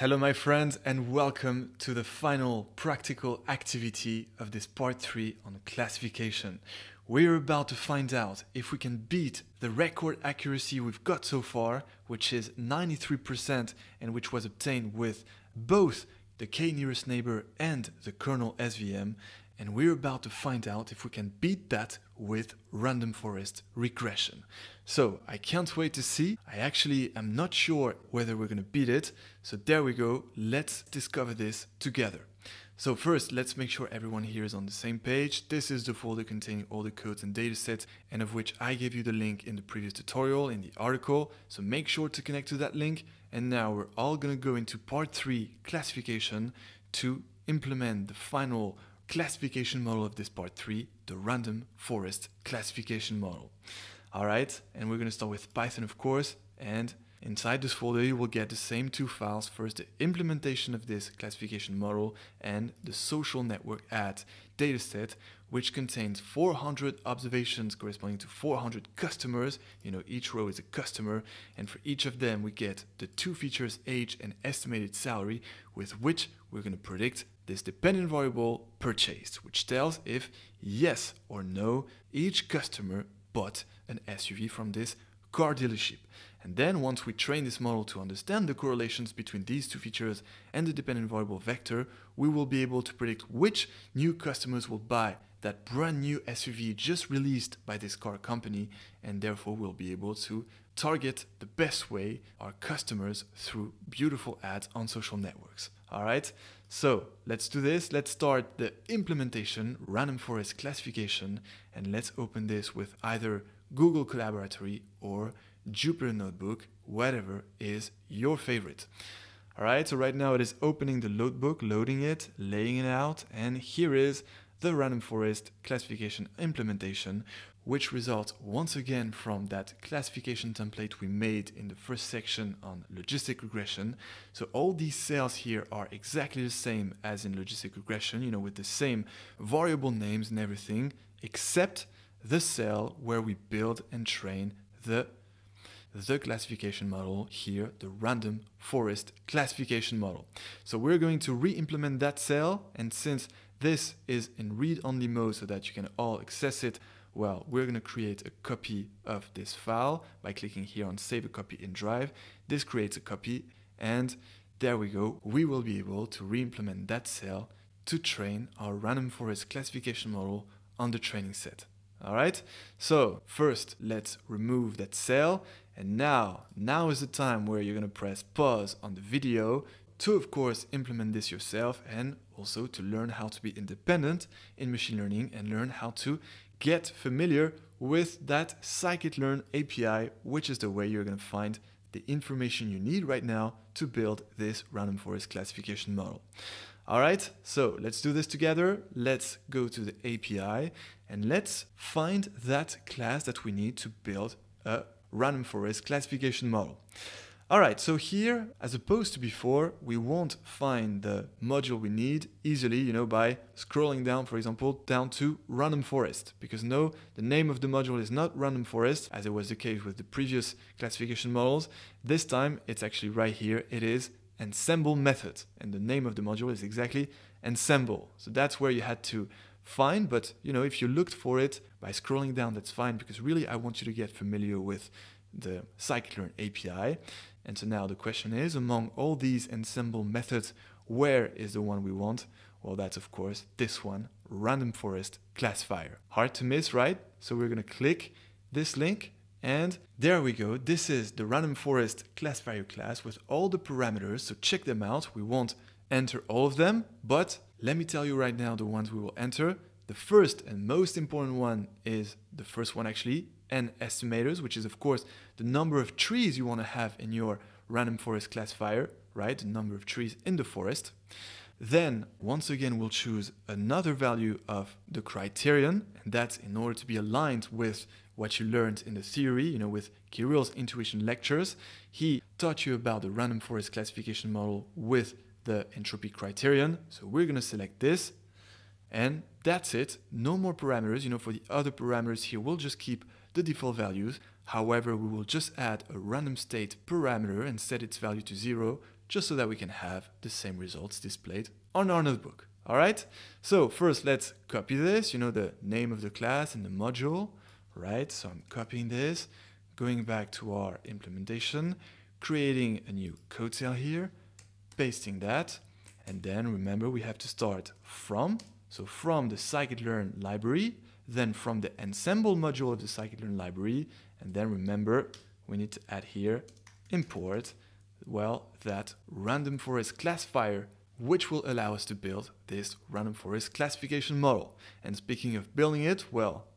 Hello my friends and welcome to the final practical activity of this part 3 on classification. We're about to find out if we can beat the record accuracy we've got so far, which is 93% and which was obtained with both the k-nearest neighbor and the kernel SVM, and we're about to find out if we can beat that with random forest regression. So I can't wait to see. I actually am not sure whether we're going to beat it. So there we go. Let's discover this together. So first, let's make sure everyone here is on the same page. This is the folder containing all the codes and datasets, and of which I gave you the link in the previous tutorial in the article. So make sure to connect to that link. And now we're all going to go into part 3 classification to implement the final classification model of this part 3, the random forest classification model. Alright, and we're going to start with Python, of course, and inside this folder you will get the same two files. First, the implementation of this classification model and the social network ad dataset, which contains 400 observations corresponding to 400 customers. You know, each row is a customer, and for each of them we get the two features, age and estimated salary, with which we're going to predict this dependent variable purchased, which tells if yes or no each customer bought an SUV from this car dealership. And then once we train this model to understand the correlations between these two features and the dependent variable vector, we will be able to predict which new customers will buy that brand new SUV just released by this car company, and therefore we'll be able to target the best way our customers through beautiful ads on social networks. Alright, so let's do this. Let's start the implementation, random forest classification, and let's open this with either Google Collaboratory or Jupyter Notebook, whatever is your favorite. Alright, so right now it is opening the notebook, loading it, laying it out, and here is the random forest classification implementation, which results once again from that classification template we made in the first section on logistic regression. So all these cells here are exactly the same as in logistic regression, you know, with the same variable names and everything, except the cell where we build and train the classification model here, the random forest classification model. So we're going to re-implement that cell, and since this is in read-only mode so that you can all access it, well, we're going to create a copy of this file by clicking here on Save a Copy in Drive. This creates a copy, and there we go. We will be able to re-implement that cell to train our random forest classification model on the training set. Alright, so first let's remove that cell, and now is the time where you're going to press pause on the video to, of course, implement this yourself, and also to learn how to be independent in machine learning and learn how to get familiar with that scikit-learn API, which is the way you're going to find the information you need right now to build this random forest classification model. Alright, so let's do this together. Let's go to the API and let's find that class that we need to build a random forest classification model. Alright, so here, as opposed to before, we won't find the module we need easily, you know, by scrolling down, for example, down to random forest. Because no, the name of the module is not random forest, as it was the case with the previous classification models. This time, it's actually right here. It is ensemble method, and the name of the module is exactly ensemble. So that's where you had to find, but you know, if you looked for it by scrolling down, that's fine, because really I want you to get familiar with the scikit-learn API. And so now the question is, among all these ensemble methods, where is the one we want? Well, that's of course this one, random forest classifier. Hard to miss, right? So we're going to click this link, and there we go. This is the random forest classifier class with all the parameters. So check them out. We won't enter all of them, but let me tell you right now the ones we will enter. The first and most important one is the first one actually, n estimators, which is of course the number of trees you want to have in your random forest classifier, right? The number of trees in the forest. Then once again we'll choose another value of the criterion, and that's in order to be aligned with what you learned in the theory, you know, with Kiril's intuition lectures. He taught you about the random forest classification model with the entropy criterion. So we're going to select this, and that's it. No more parameters. You know, for the other parameters here, we'll just keep the default values. However, we will just add a random state parameter and set its value to 0 just so that we can have the same results displayed on our notebook. All right, so first let's copy this, the name of the class and the module, right? So I'm copying this, going back to our implementation, creating a new code cell here, pasting that, and then remember we have to start from the scikit-learn library, then from the ensemble module of the scikit-learn library, and then remember we need to add here import, that random forest classifier, which will allow us to build this random forest classification model. And speaking of building it,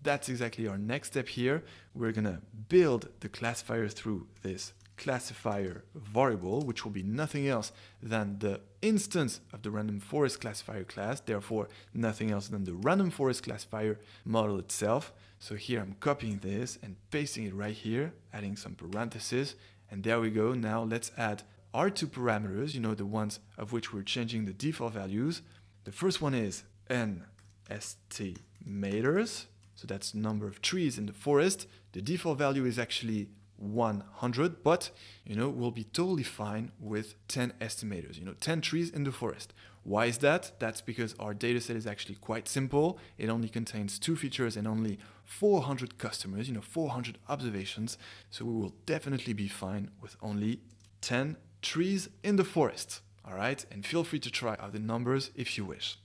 that's exactly our next step here. We're gonna build the classifier through this classifier variable, which will be nothing else than the instance of the random forest classifier class, therefore nothing else than the random forest classifier model itself. So here I'm copying this and pasting it right here, adding some parentheses, and there we go. Now let's add our two parameters, the ones of which we're changing the default values. The first one is n estimators, so that's number of trees in the forest. The default value is actually 100, but we'll be totally fine with 10 estimators, 10 trees in the forest. Why is that? That's because our dataset is actually quite simple. It only contains 2 features and only 400 customers, 400 observations. So we will definitely be fine with only 10 trees in the forest. All right, and feel free to try out the numbers if you wish.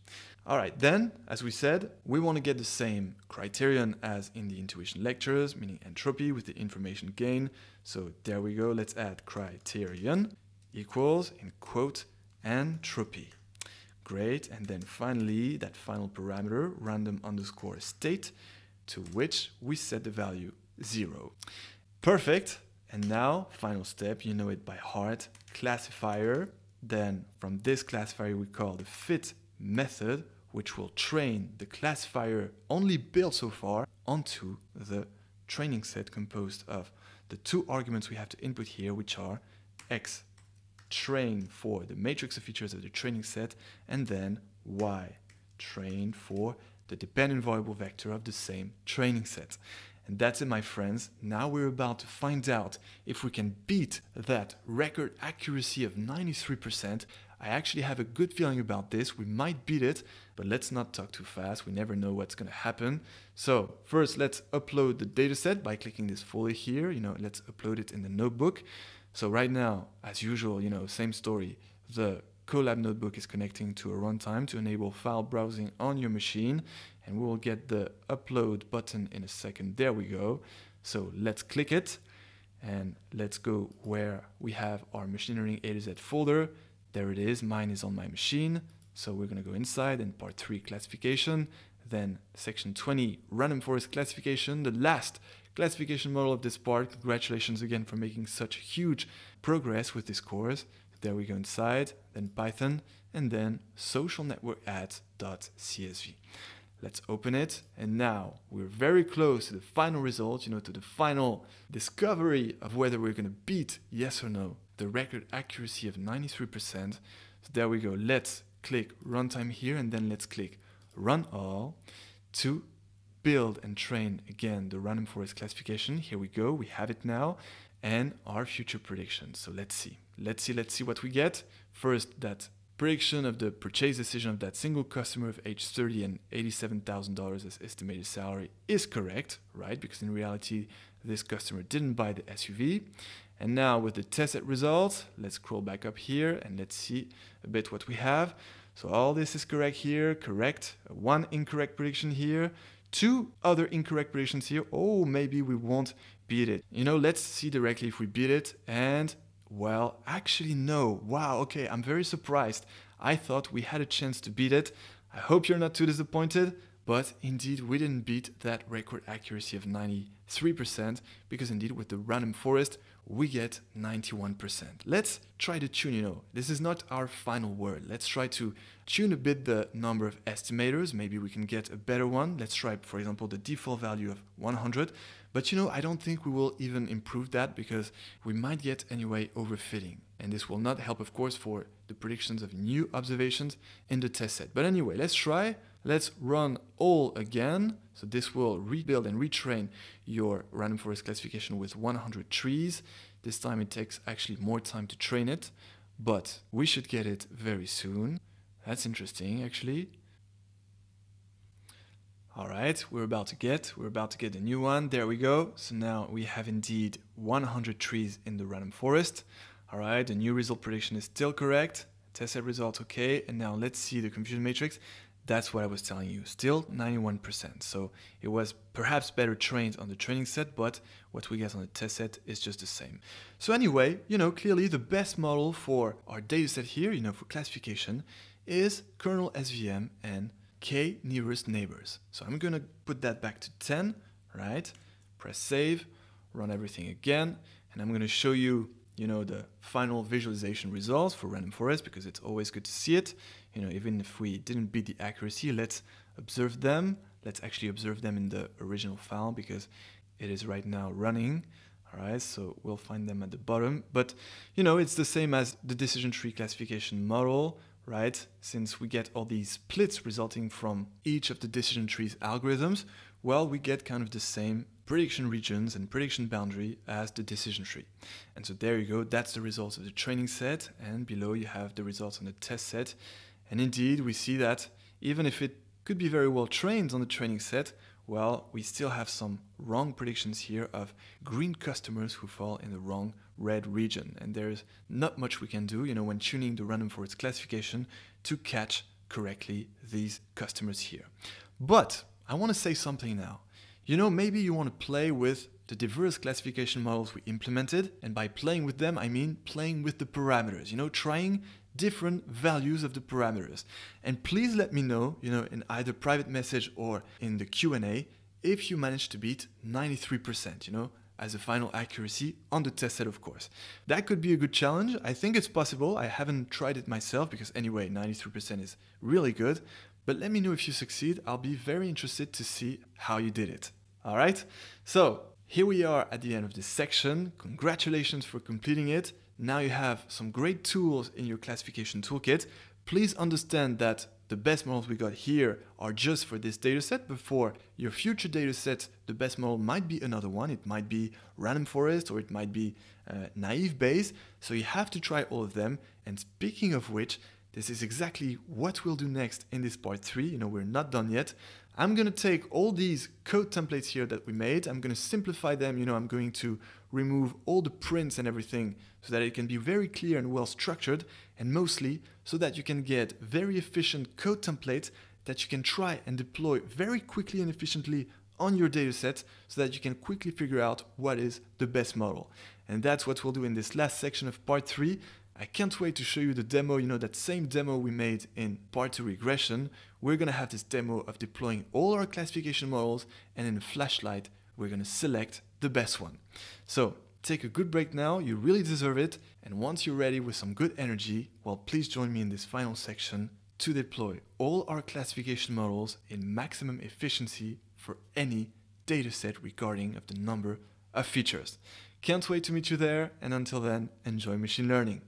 All right, then, as we said, we want to get the same criterion as in the intuition lectures, meaning entropy with the information gain. So there we go, let's add criterion equals, in quote, entropy. Great, and then finally, that final parameter, random underscore state, to which we set the value 0. Perfect, and now, final step, you know it by heart, classifier. Then from this classifier we call the fit method, which will train the classifier only built so far onto the training set composed of the 2 arguments we have to input here, which are x train for the matrix of features of the training set, and then y train for the dependent variable vector of the same training set. And that's it, my friends. Now we're about to find out if we can beat that record accuracy of 93%. I actually have a good feeling about this. We might beat it, but let's not talk too fast. We never know what's going to happen. So first, let's upload the dataset by clicking this folder here. Let's upload it in the notebook. So right now, as usual, same story. The Colab notebook is connecting to a runtime to enable file browsing on your machine, and we will get the upload button in a second. There we go. So let's click it, and let's go where we have our machine learning A to Z folder. There it is, mine is on my machine. So we're gonna go inside and part 3 classification, then section 20 random forest classification, the last classification model of this part. Congratulations again for making such huge progress with this course. There we go inside, then Python, and then social network ads.csv. Let's open it, and now we're very close to the final result, to the final discovery of whether we're gonna beat, yes or no, the record accuracy of 93%. So there we go. Let's click runtime here, and then let's click run all to build and train again the random forest classification. Here we go, we have it now, and our future predictions. So let's see what we get. First, that prediction of the purchase decision of that single customer of age 30 and $87,000 as estimated salary is correct, right? Because in reality, this customer didn't buy the SUV. And now with the test set results, let's scroll back up here and let's see a bit what we have. So all this is correct here, correct. 1 incorrect prediction here, 2 other incorrect predictions here. Oh, maybe we won't beat it. Let's see directly if we beat it. And well, actually no. Wow, okay, I'm very surprised. I thought we had a chance to beat it. I hope you're not too disappointed, but indeed we didn't beat that record accuracy of 93%, because indeed with the random forest, we get 91%. Let's try to tune, this is not our final word. Let's try to tune a bit the number of estimators. Maybe we can get a better one. Let's try, for example, the default value of 100. But I don't think we will even improve that, because we might get anyway overfitting. And this will not help, of course, for the predictions of new observations in the test set. But anyway, let's try. Let's run all again. So this will rebuild and retrain your random forest classification with 100 trees. This time it takes actually more time to train it. but we should get it very soon. That's interesting, actually. All right, we're about to get a new one. There we go. So now we have indeed 100 trees in the random forest. All right, the new result prediction is still correct. Test set result, okay. And now let's see the confusion matrix. That's what I was telling you, still 91%. So it was perhaps better trained on the training set, but what we get on the test set is just the same. So anyway, clearly the best model for our data set here, for classification, is kernel SVM and k nearest neighbors. So I'm gonna put that back to 10, right? Press save, run everything again, and I'm gonna show you the final visualization results for random forest, because it's always good to see it. Even if we didn't beat the accuracy, let's observe them. Let's actually observe them in the original file, because it is right now running. All right, so we'll find them at the bottom. But, it's the same as the decision tree classification model, right? Since we get all these splits resulting from each of the decision trees algorithms, well, we get kind of the same prediction regions and prediction boundary as the decision tree. And so there you go, that's the results of the training set, and below you have the results on the test set. And indeed, we see that even if it could be very well trained on the training set, well, we still have some wrong predictions here of green customers who fall in the wrong red region. And there's not much we can do, when tuning the random forest classification to catch correctly these customers here. But I want to say something now. Maybe you want to play with the diverse classification models we implemented, and by playing with them, I mean playing with the parameters, trying different values of the parameters. And please let me know, in either private message or in the Q&A, if you managed to beat 93%, as a final accuracy on the test set, of course. That could be a good challenge. I think it's possible. I haven't tried it myself, because anyway, 93% is really good. But let me know if you succeed. I'll be very interested to see how you did it. All right? So here we are at the end of this section. Congratulations for completing it. Now you have some great tools in your classification toolkit. Please understand that the best models we got here are just for this dataset, but for your future dataset, the best model might be another one. It might be random forest, or it might be naive Bayes. So you have to try all of them. And speaking of which, this is exactly what we'll do next in this part 3. We're not done yet. I'm going to take all these code templates here that we made. I'm going to simplify them. I'm going to remove all the prints and everything so that it can be very clear and well structured, and mostly so that you can get very efficient code templates that you can try and deploy very quickly and efficiently on your dataset, so that you can quickly figure out what is the best model. And that's what we'll do in this last section of part 3. I can't wait to show you the demo, that same demo we made in part 2 regression. We're going to have this demo of deploying all our classification models, and in a flashlight, we're going to select the best one. So take a good break now, you really deserve it. And once you're ready with some good energy, well, please join me in this final section to deploy all our classification models in maximum efficiency for any dataset regarding of the number of features. Can't wait to meet you there, and until then, enjoy machine learning.